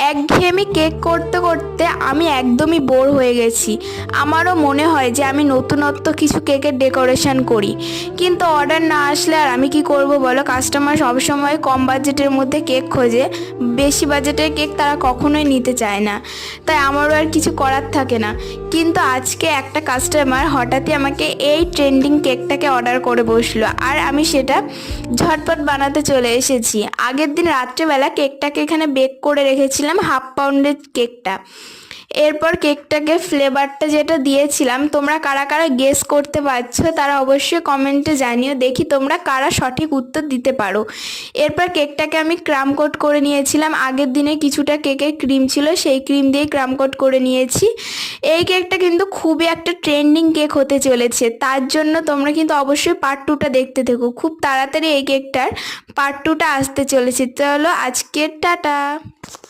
একঘেয়েমি কেক করতে করতে আমি একদমই বোর হয়ে গেছি। আমারও মনে হয় যে আমি নতুনত্ব কিছু কেকের ডেকোরেশন করি, কিন্তু অর্ডার না আসলে আর আমি কি করব বলো। কাস্টমার সবসময় কম বাজেটের মধ্যে কেক খোঁজে, বেশি বাজেটের কেক তারা কখনোই নিতে চায় না, তাই আমারও আর কিছু করার থাকে না। কিন্তু আজকে একটা কাস্টমার হঠাৎই আমাকে এই ট্রেন্ডিং কেকটাকে অর্ডার করে বসলো, আর আমি সেটা ঝটপট বানাতে চলে এসেছি। আগের দিন রাত্রেবেলা কেকটাকে এখানে বেক করে রেখেছিলাম, হাফ পাউন্ডের কেকটা। এরপর কেকটাকে ফ্লেভারটা যেটা দিয়েছিলাম, তোমরা কারা কারা গেস করতে পারছো তারা অবশ্যই কমেন্টে জানিও, দেখি তোমরা কারা সঠিক উত্তর দিতে পারো। এরপর কেকটাকে আমি ক্রাম কোট করে নিয়েছিলাম। আগের দিনে কিছুটা কেকের ক্রিম ছিল, সেই ক্রিম দিয়ে ক্রাম কোট করে নিয়েছি। এই কেকটা কিন্তু খুবই একটা ট্রেন্ডিং কেক হতে চলেছে, তার জন্য তোমরা কিন্তু অবশ্যই পার্ট টুটা দেখতে থেকো। খুব তাড়াতাড়ি এই কেকটার পার্ট টুটা আসতে চলেছে। চলো আজকের টাটা।